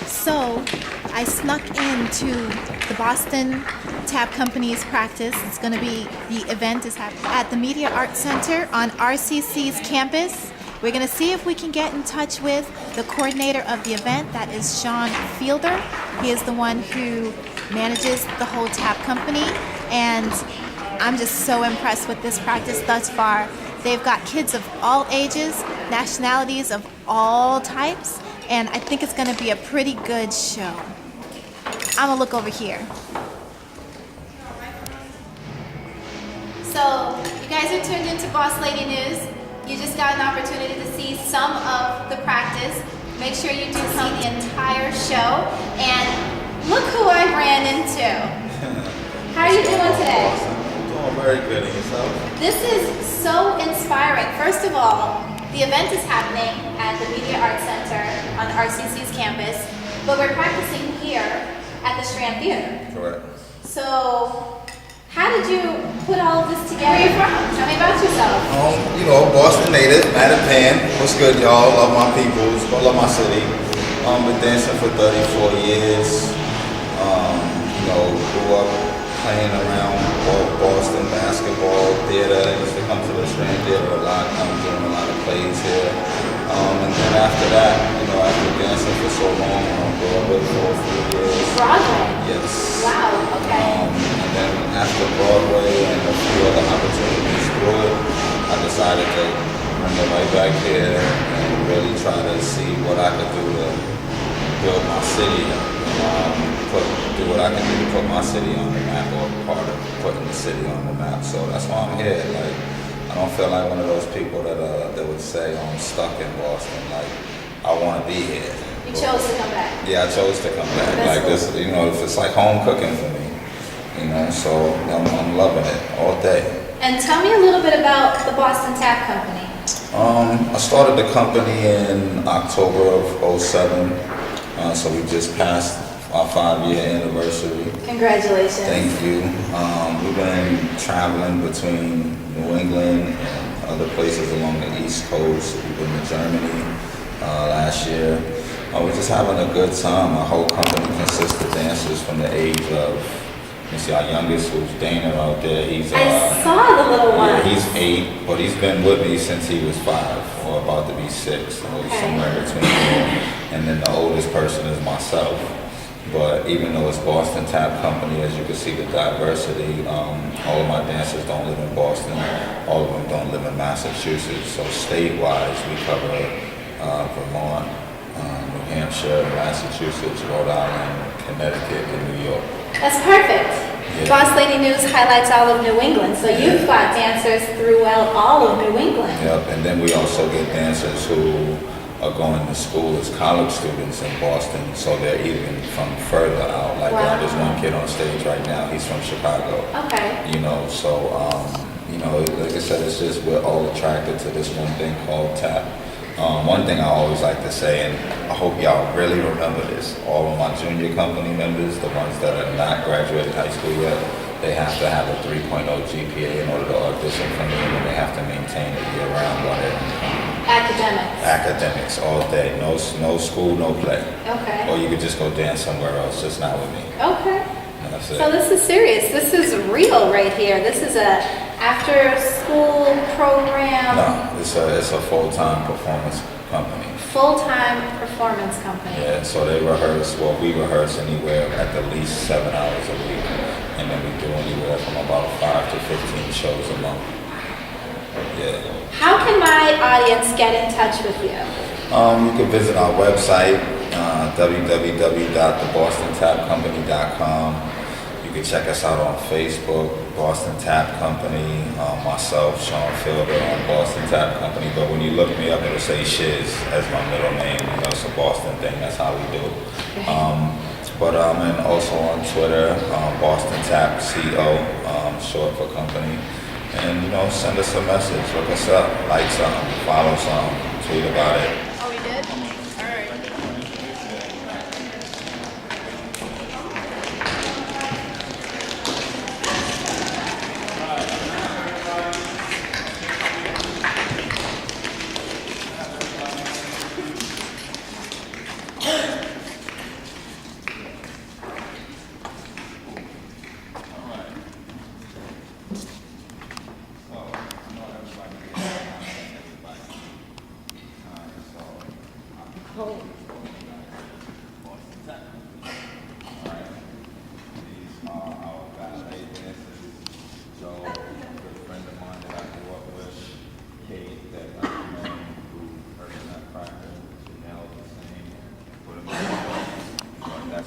So I snuck into the Boston Tap Company's practice. The event is happening at the Media Arts Center on RCC's campus. We're going to see if we can get in touch with the coordinator of the event. That is Sean Fielder. He is the one who manages the whole tap company. And I'm just so impressed with this practice thus far. They've got kids of all ages, nationalities of all types, and I think it's going to be a pretty good show. I'm going to look over here. So, you guys are tuned into BossLady News. You just got an opportunity to see some of the practice. Make sure you do see the entire show. And look who I ran into. How are you doing today? Doing very good. And yourself? This is so inspiring. First of all, the event is happening at the Media Arts Center on RCC's campus, but we're practicing here at the Strand Theater. Correct. So, how did you put all of this together? Where are you from? Tell me about yourself. Boston native, Mattapan. What's good, y'all? Love my peoples. Love my city. Been dancing for 34 years. Grew up playing around Boston basketball, theater. I used to come to the Strand Theater a lot. I'm doing a lot of plays here. And then after that, after dancing for so long, on Broadway for a few years. Broadway? Yes. Wow, okay. And then after Broadway and a few other opportunities through it, I decided to bring it right back here and really try to see what I could do to build my city do what I can do to put my city on the map, or part of putting the city on the map. So that's why I'm here. I don't feel like one of those people that would say I'm stuck in Boston. I want to be here. You chose to come back. Yeah, I chose to come back. That's cool. It's like home cooking for me. So I'm loving it all day. And tell me a little bit about the Boston Tap Company. I started the company in October of 07. So we just passed our 5-year anniversary. Congratulations. Thank you. We've been traveling between New England and other places along the East Coast. We've been to Germany last year. We're just having a good time. Our whole company consists of dancers from the age of, our youngest, who's Dana out there. I saw the little one. Yeah, he's 8, but he's been with me since he was 5, or about to be 6, somewhere between there. And then the oldest person is myself. But even though it's Boston Tap Company, as you can see the diversity, all of my dancers don't live in Boston. All of them don't live in Massachusetts. So state-wise, we cover Vermont, New Hampshire, Massachusetts, Rhode Island, Connecticut, and New York. That's perfect. Yeah. BossLady News highlights all of New England, so you've got dancers throughout all of New England. Yep, and then we also get dancers who are going to school as college students in Boston, so they're even from further out. There's one kid on stage right now, he's from Chicago. Okay. Like I said, it's just we're all attracted to this one thing called tap. One thing I always like to say, and I hope y'all really remember this, all of my junior company members, the ones that are not graduated high school yet, they have to have a 3.0 GPA in order to audition for me, and they have to maintain it year-round while they're in college. Academics all day. No school, no play. Okay. Or you could just go dance somewhere else, just not with me. Okay. That's it. So this is serious. This is real right here. This is a after-school program. No, it's a full-time performance company. Full-time performance company. Yeah, so they rehearse, we rehearse anywhere at the least 7 hours a week. And then we do anywhere from about 5 to 15 shows a month. Yeah. How can my audience get in touch with you? You can visit our website, www.thebostontapcompany.com. You can check us out on Facebook, Boston Tap Company, myself, Sean Fielder on Boston Tap Company. But when you look me up, it'll say Shiz as my middle name. It's a Boston thing. That's how we do it. And also on Twitter, Boston Tap CO, short for company. And send us a message, look us up, like something, follow something, tweet about it. Oh, we did? All right.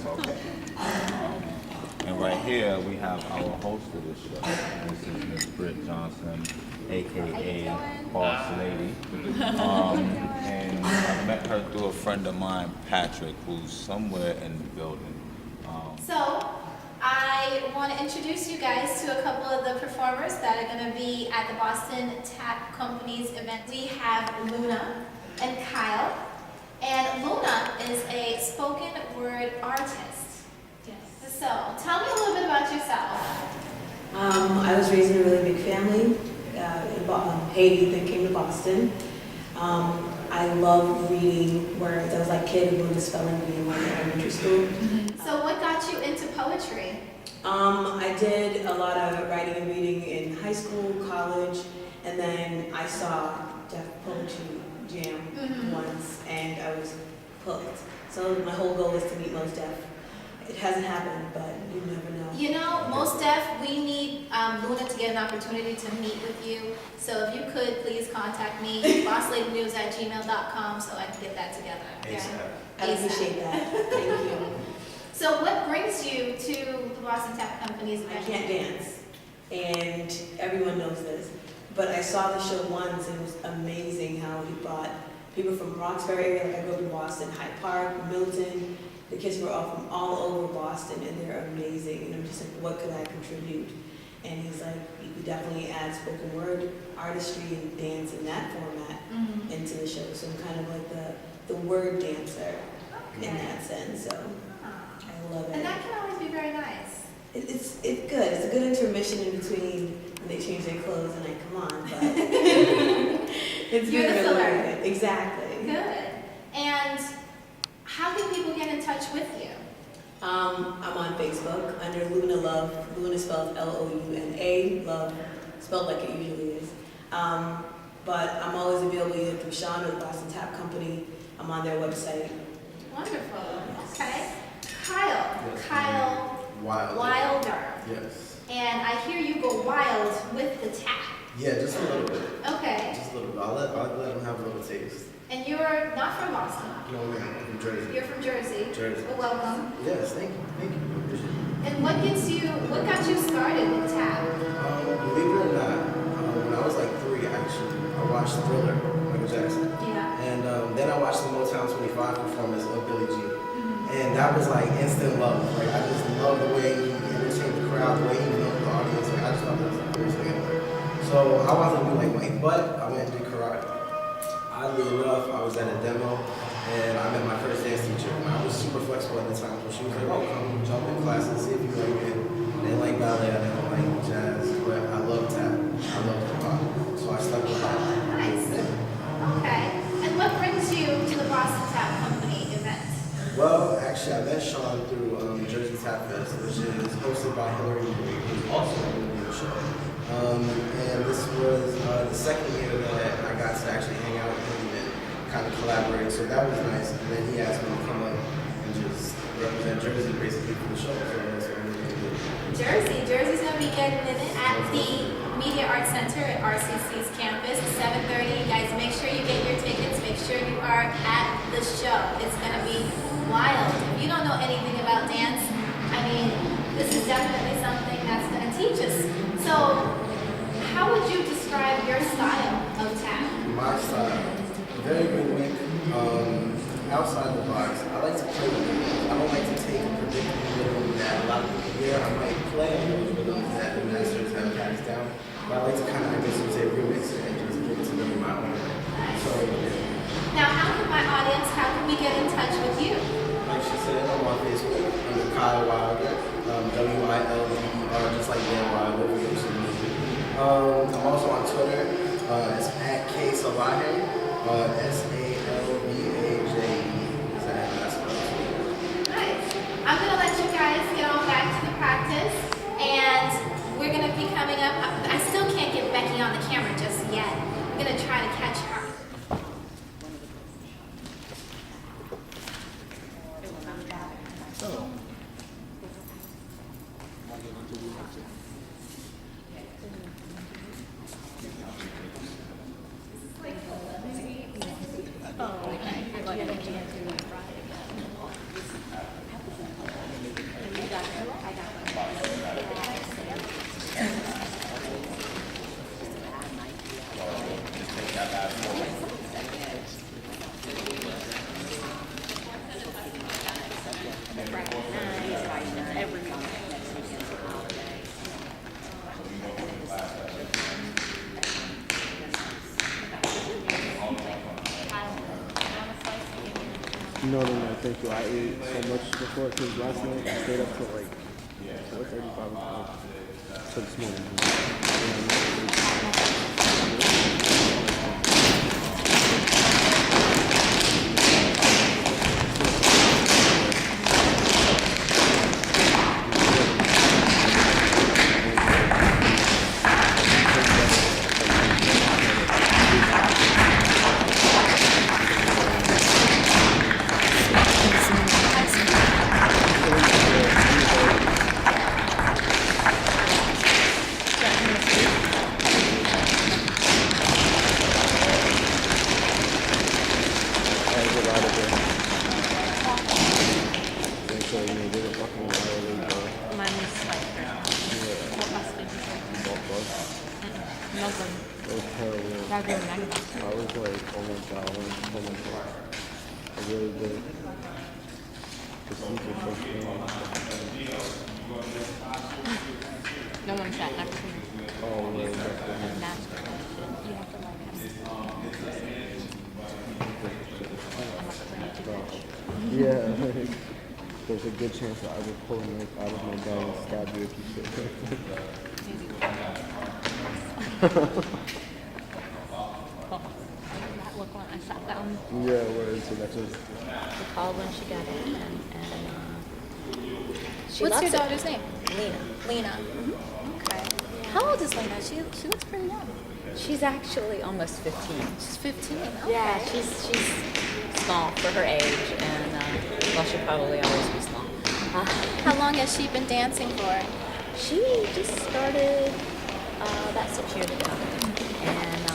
Okay. And right here we have our host of the show. This is Miss Brit Johnson, aka BossLady. And I met her through a friend of mine, Patrick, who's somewhere in the building. So, I want to introduce you guys to a couple of the performers that are going to be at the Boston Tap Company's event. We have Luna and Kyle. And Luna is a spoken word artist. Yes. So, tell me a little bit about yourself. I was raised in a really big family in Haiti, then came to Boston. I love reading words. I was like kid who learned spelling bee in elementary school. So what got you into poetry? I did a lot of writing and reading in high school, college, and then I saw Def Poetry Jam once, and I was hooked. So my whole goal is to meet Most Def. It hasn't happened, but you never know. You know, Most Def, we need Luna to get an opportunity to meet with you. So if you could, please contact me, bossladynews@gmail.com, so I can get that together. Okay? I appreciate that. Thank you. So what brings you to the Boston Tap Company's event? I can't dance, and everyone knows this. But I saw the show once, and it was amazing how he brought people from Roxbury area, like I grew up in Boston, Hyde Park, Milton. The kids were all from all over Boston, and they're amazing. And I'm just like, what could I contribute? And he's like, you could definitely add spoken word, artistry, and dance in that format into the show. So I'm kind of like the word dancer in that sense. So I love it. And that can always be very nice. It's good. It's a good intermission in between when they change their clothes and I come on. But it's You're the really filler. good. Exactly. Good. And how can people get in touch with you? I'm on Facebook under Luna Love. Luna spelled Louna. Love spelled like it usually is. But I'm always available either through Sean or the Boston Tap Company. I'm on their website. Wonderful. Okay. Kyle. Yes. Kyle Wilder. Yes. And I hear you go wild with the tap. Yeah, just a little bit. Okay. Just a little bit. I'll let them have a little taste. And you're not from Boston. No, man, I'm from Jersey. You're from Jersey. Jersey. Well, welcome. Yes, thank you. Thank you. Appreciate it. And what got you started with tap? Believe it or not, when I was like 3, actually, I watched Thriller, Michael Jackson. Yeah. And then I watched the Motown 25 performance of Billie Jean. And that was like instant love. Like I just love the way he entertained the crowd, the way he loved the audience. Like I just thought that was the coolest thing ever. So I wanted to do like Mike, but I went to do karate. Oddly enough, I was at a demo and I met my first dance teacher. And I was super flexible at the time, so she was like, "Oh, come jump in classes, see if you like it." I didn't like ballet, I didn't like jazz, but I love tap. I love hip hop, so I stuck with that. Nice. Okay. And what brings you to the Boston Tap Company event? Well, actually, I met Sean through Jersey Tap Fest, which is hosted by Hillary, who's also on the show. And this was the second year that I got to actually hang out with him and kind of collaborate, so that was nice. And then he asked me to come up and just represent Jersey basically for the show, so that's what I'm going to do. Jersey's going to be getting in it at the Media Arts Center at RCC's campus at 7:30. You guys, make sure you get your tickets. Make sure you are at the show. It's going to be wild. If you don't know anything about dance, I mean, this is definitely something that's going to teach us. So, how would you describe your style of tap? My style, very rhythmic, outside the box. I like to play with it. I don't like to take a predictable rhythm that a lot of people hear. I might play on those rhythms that the masters have passed down, but I like to kind of, I guess you would say, remix it and just give it to them in my own way. So, Now, how can we get in touch with you? like she said, I'm on Facebook under Kyle Wilder, Wilder, just like Dan Wilder. I'm also on Twitter. It's at @KSalvaje, SALVAJE. Nice. I'm going to let you guys get on back to the practice, and we're going to be coming up. I still can't get Becky on the camera just yet. I'm going to try to catch her. Friday night, it's every weekend next weekend's a holiday. No, thank you. I ate so much before because last night I stayed up till like 4:35 till this morning. Mine was like, what must be Nothing. It was terrible. That'd be nice. I was like, oh my god, oh my god. I really did. The seats are so strong. No one sat next to me. Oh, really? And that's what you have to like Yeah, like, there's a good chance that I would pull a knife out of my bag and stab you if you sit that look when I sat down. Yeah, word. So that's just She called when she got in, and she What's loves your it. daughter's name? Lena. Lena. Okay. How old is Lena? She looks pretty young. She's actually almost 15. She's 15. Okay. Yeah, she's small for her age, and well, she'll probably always be small. How long has she been dancing for? She just started about 6 years ago, and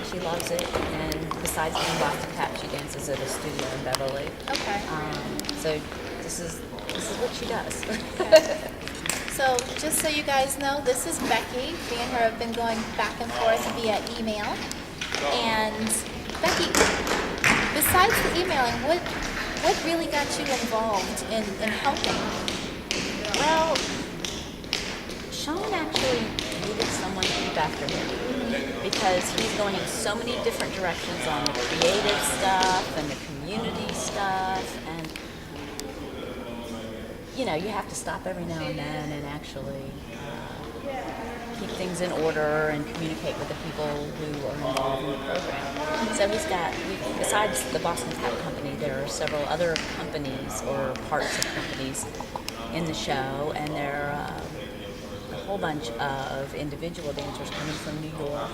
she loves it. And besides being Boston Tap, she dances at a studio in Beverly. Okay. So this is what she does. So just so you guys know, this is Becky. Me and her have been going back and forth via email. And Becky, besides the emailing, what really got you involved in helping? Well, Sean actually needed someone to keep after him because he's going in so many different directions on the creative stuff and the community stuff, and you know, you have to stop every now and then and actually keep things in order and communicate with the people who are involved in the program. So besides the Boston Tap Company, there are several other companies or parts of companies in the show, and there are a whole bunch of individual dancers coming from New York,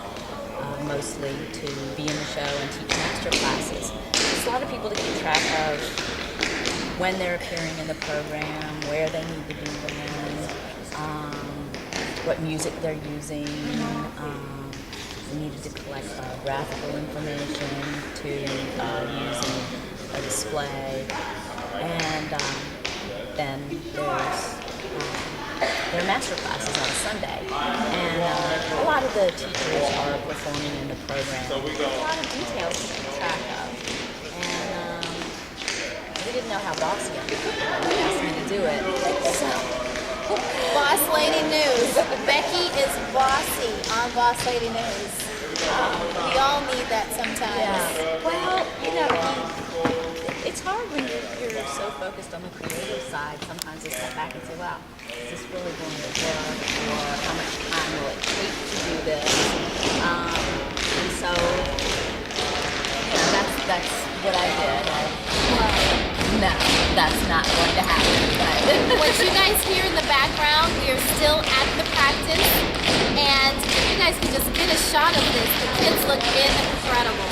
mostly to be in the show and teach master classes. There's a lot of people to keep track of when they're appearing in the program, where they need to be when, what music they're using. We needed to collect graphical information to using a display, and then there are master classes on Sunday, and a lot of the teachers are performing in the program. A lot of details to keep track of, and we didn't know how bossy it was. They asked me to do it, so. Boss Lady News. Becky is bossy on Boss Lady News. We all need that sometimes. Yeah. Well, you know, it's hard when you're so focused on the creative side. Sometimes to step back and say, wow, is this really going to work? Or how much time will it take to do this? And so, you know, that's what I did. No, that's not going to happen. But What you guys hear in the background, we are still at the practice. And if you guys could just get a shot of this, the kids look incredible.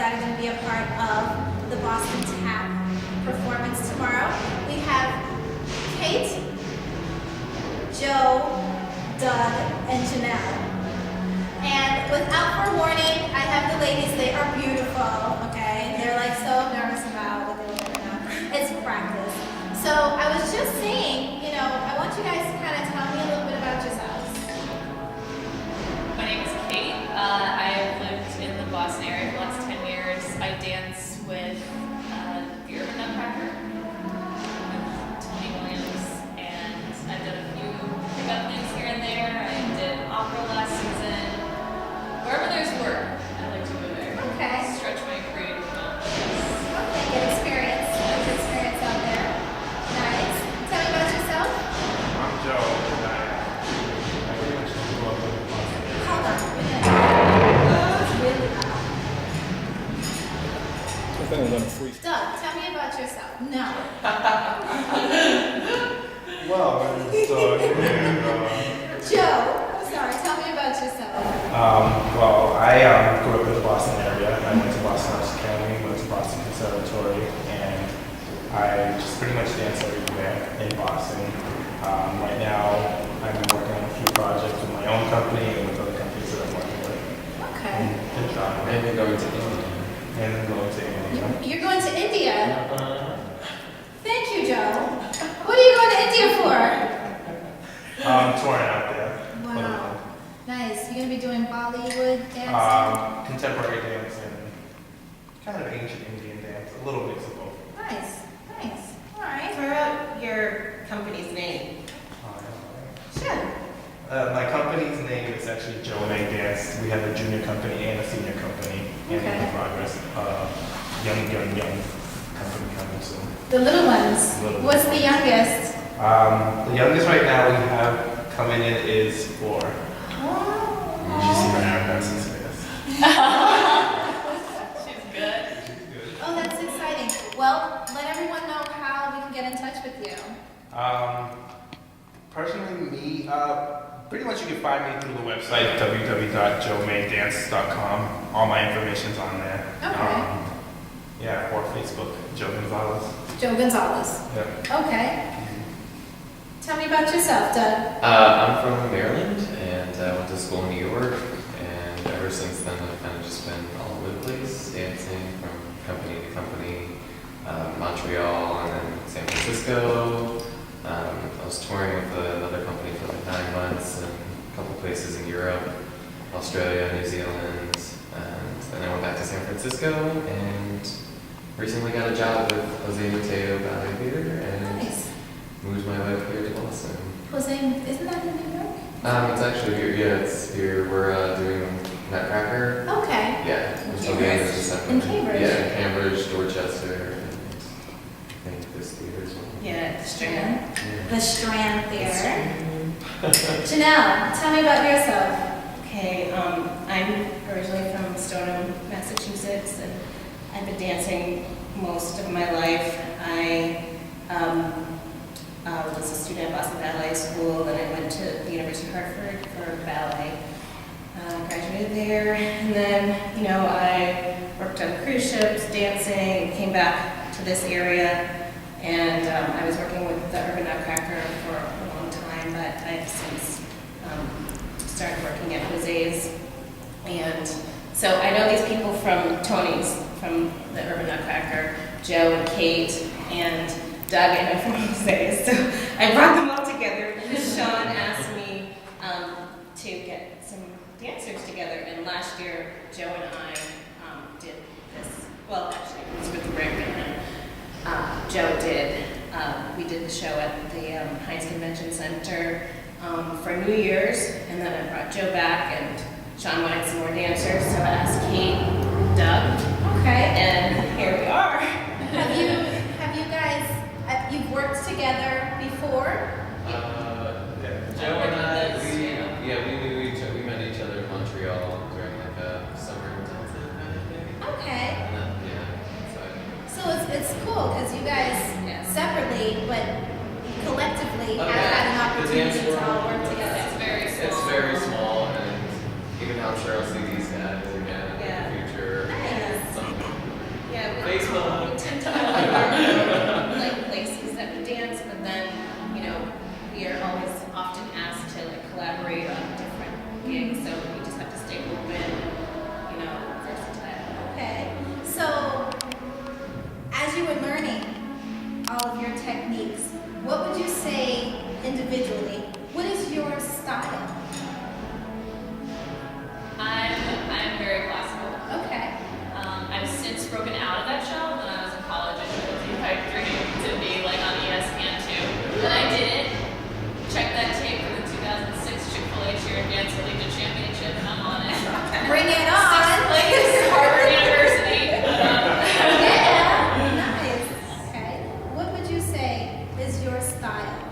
that are going to be a part of the Boston Tap performance tomorrow. We have Kate, Joe, Doug, and Janelle. And without forewarning, I have the ladies. They are beautiful, okay? They're like so nervous about what they're doing now. It's practice. So I was just saying, you know, I want you guys to kind of tell me a little bit about yourselves. My name is Kate. I have lived in the Boston area for the last 10 years. I dance with the Urban Nutcracker, with Tony Williams, and I've done a few pickup things here and there. I did opera last season. Wherever there's work, I like to go there. Okay. Stretch my creative development. Okay, good experience. Good experience out there. Nice. Tell me about yourself. I'm Joe, and I pretty much grew up in Boston. Hold on. We're gonna it's really loud. I think I'm gonna freeze. Doug, tell me about yourself. No. Well, I'm Doug, and Joe, I'm sorry. Tell me about yourself. well, I grew up in the Boston area. I went to Boston Arts Academy, went to Boston Conservatory, and I just pretty much dance everywhere in Boston. Right now, I'm working on a few projects with my own company and with other companies that I'm working with. Okay. And then going to India. And then going to India. You're going to India. Thank you, Joe. What are you going to India for? Touring out there. Wow. Nice. You're going to be doing Bollywood dance? Contemporary dance and kind of ancient Indian dance, a little mix of both. Nice. Nice. All right. Throw out your company's name. Sure. My company's name is actually Joe and I Dance. We have a junior company and a senior company and Okay. in progress. Young company coming soon. The little ones. Little What's the ones. youngest? The youngest right now we have coming in is 4. You should see her haircut since this. She's good. Oh, that's exciting. Well, let everyone know how we can get in touch with you. Personally, me, pretty much you can find me through the website www.joemaydance.com. All my information's on there. Okay. Yeah, or Facebook, Joe Gonzalez. Joe Gonzalez. Yeah. Okay. Tell me about yourself, Doug. I'm from Maryland, and I went to school in New York, and ever since then I've kind of just been all over the place, dancing from company to company, Montreal and then San Francisco. I was touring with another company for like 9 months, and a couple places in Europe, Australia, New Zealand, and then I went back to San Francisco, and recently got a job with Jose Mateo Ballet Theater, and Nice. moved my life here to Boston. Jose, isn't that in New York? It's actually here. Yeah, it's here. We're doing Nutcracker. Okay. Yeah, In which will be in Cambridge? December. In Cambridge? Yeah, in Cambridge, Dorchester, and I think this theater as well. Yeah, the Strand. The Strand Theater. Janelle, tell me about yourself. Okay, I'm originally from Stoneham, Massachusetts, and I've been dancing most of my life. I was a student at Boston Ballet School, then I went to the University of Hartford for ballet. Graduated there, and then, I worked on cruise ships, dancing, came back to this area, and I was working with the Urban Nutcracker for a long time, but I've since started working at Jose's. And so I know these people from Tony's, from the Urban Nutcracker, Joe and Kate, and Doug, and from Jose's. So I brought them all together, and Sean asked me to get some dancers together, and last year Joe and I did this, well actually it was with Rick, and then Joe did, we did the show at the Heinz Convention Center for New Year's, and then I brought Joe back, and Sean wanted some more dancers, so I asked Kate, Doug, Okay. and here we are. Have you guys, you've worked together before? Joe and I, we met each other in Montreal during like a summer intensive kind of thing. Okay. And then, so So it's cool because you guys separately but collectively have had an The dance opportunity to all world, work together. it's very small, and even now I'm sure I'll see these guys again in Yeah. the future. Nice. Something broken out of that shell when I was in college. I chose the pipe dream to be like on ESPN too. And I didn't check that tape for the 2006 Chick-fil-A Cheer and Dance Collegiate Championship, and I'm on it. Bring it on. Sixth place, Harvard University. Yeah, nice. Okay. What would you say is your style?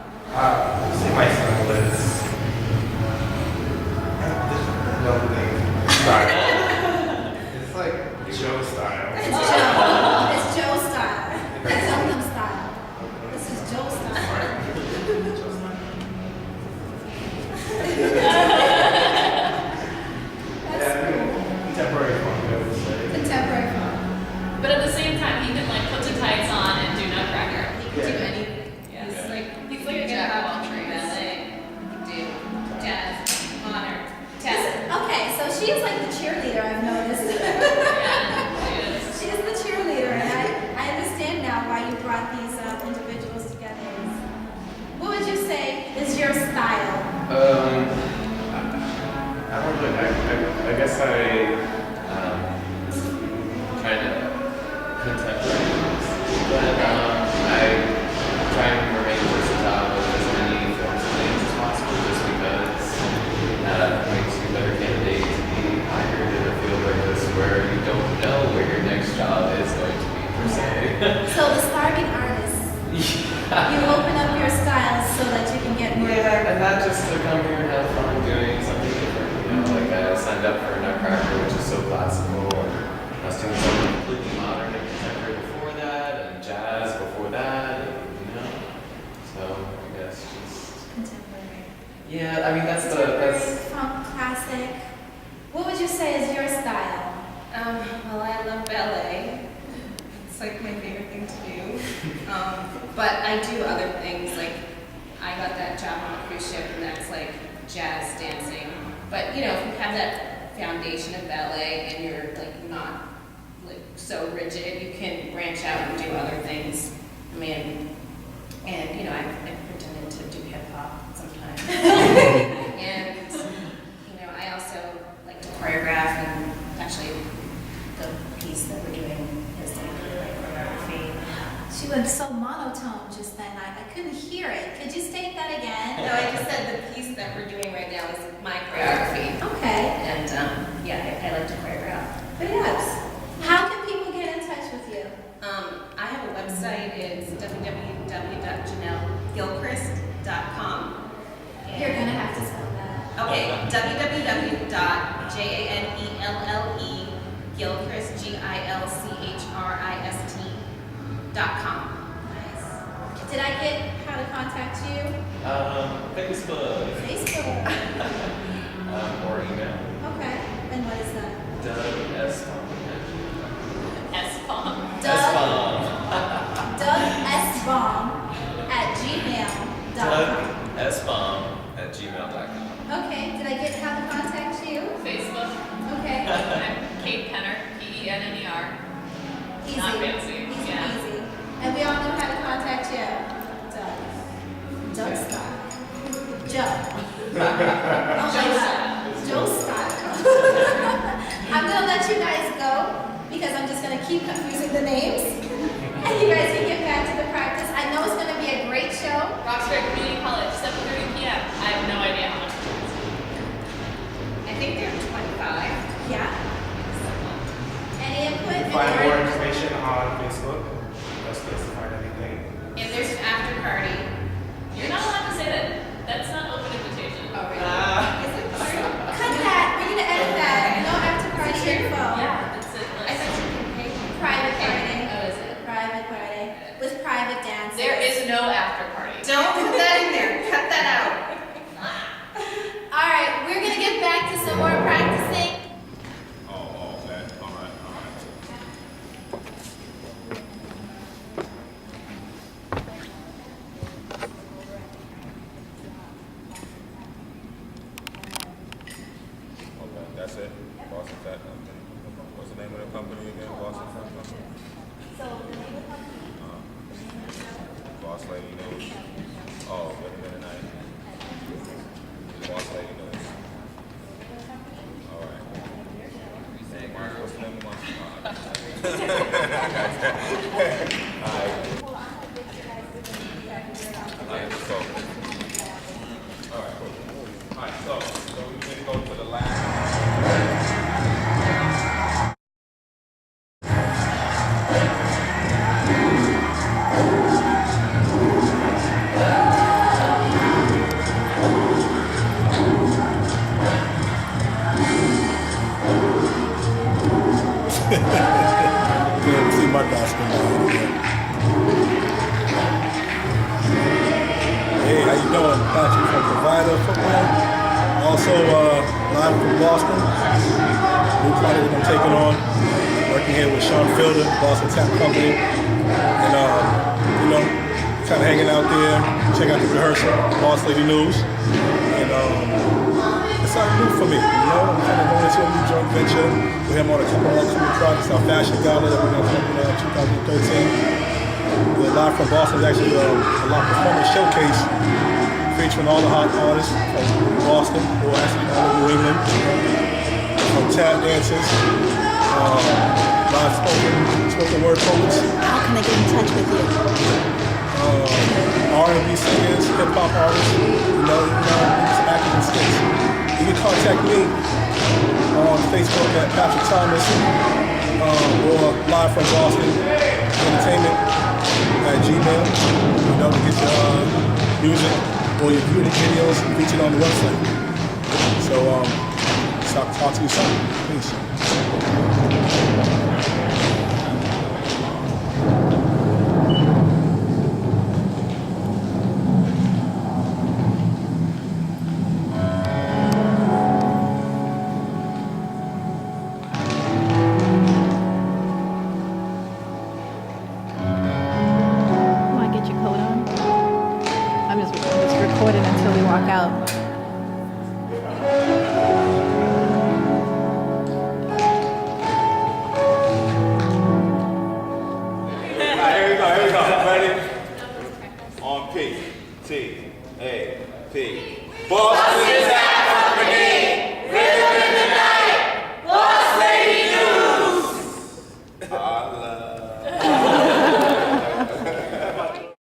See, my style is style. It's like Joe style. It's Joe. It's Joe style. It's Gangnam style. This is Joe style. Contemporary funk, I would say. Contemporary funk. But at the same time, he can like put the tights on and do Nutcracker. He can do anything. Yeah. He's like a jack of all trades. ballet, he can do jazz, modern, tap. Okay, so she is like the cheerleader, I've noticed. Yeah, she is. She is the cheerleader, and I understand now why you brought these individuals together. What would you say is your style? I don't really, I guess I kind of contemporary, but I try and remain versatile with as many forms of dance as possible, just because that makes you a better candidate to be hired in a field like this where you don't know where your next job is going to be per se. So the starving artist, you open up your styles so that you can get more work. Yeah, and not just to come here and have fun doing something different. You know, like I signed up for Nutcracker, which is so classical, and I was doing something completely modern and contemporary before that, and jazz before that, and, you know. So I guess just Contemporary. yeah. I mean that's Funk, classic. What would you say is your style? Well, I love ballet. It's like my favorite thing to do. But I do other things, like I got that job on a cruise ship, and that's like jazz dancing. But you know, if you have that foundation of ballet and you're like not like so rigid, you can branch out and do other things. I mean, and you know, I pretended to do hip hop sometimes. And you know, I also like to choreograph, and actually the piece that we're doing is like choreography. She went so monotone just then. I couldn't hear it. Could you state that again? No, I just said the piece that we're doing right now is my choreography. Okay. And yeah, I like to choreograph. But yes. How can people get in touch with you? I have a website. It's www.janellegilchrist.com. You're gonna have to spell that. Okay, www.janellegilchrist, GILCHRIST.com. Nice. Did I get how to contact you? Facebook. Facebook. Or email. Okay. And what is that? Doug S. S-bomb. Doug S. Baum at gmail.com. DougSBomb@gmail.com. Okay. Did I get how to contact you? Facebook. Okay. I'm Kate Penner, Penner. Easy. Not fancy. Easy Yeah. peasy. And we all know how to contact you. Doug. Doug style. Joe. Oh my God. Joe style. I'm gonna let you guys go because I'm just gonna keep confusing the names. And you guys can get back to the practice. I know it's gonna be a great show. Roxbury Community College, 7:30 p.m. I have no idea how much. I think they're 25. Yeah. Any input? Find more information on Facebook. Best place to find anything. If there's an after party, You're not allowed to say that. That's not open invitation. oh really? Is it true? Cut that. We're gonna edit that. No after party info. Yeah, that's it. I thought you could pay. Private party. Oh, is it? Private party with private dances. There is no after party. Don't put that in there. Cut that out. All right, we're gonna get back to some more practicing. Oh, man. All right. Okay, that's it. Boston Tech Company. What's the name of the company again? Boston Tech Company. So the name of the company. BossLady News. Oh, better than tonight. BossLady News. All right. What's the name of my? Yeah, see my basketball. Hey, how you doing? Patrick from Provider Football. Also, live from Boston. New project I'm taking on. Working here with Sean Fielder, Boston Tap Company. And, you know, kind of hanging out there, check out the rehearsal, BossLady News. And it's something new for me, you know? I'm kind of going into a new joint venture. We have on a couple of upcoming projects, our fashion gala that we're going to come in 2013. The live from Boston is actually a live performance showcase featuring all the hot artists from Boston, or actually all of New England, from tap dancers, live spoken word poets. How can they get in touch with you? R&B singers, hip hop artists, you know, some acting skits. You can contact me on Facebook at Patrick Thomas, or Live from Boston Entertainment at Gmail. You know, to get your music or your beauty videos featured on the website. So, talk to you soon. Peace. Recording until we walk out. Here we go. Ready? On P, T, A, P. Boston is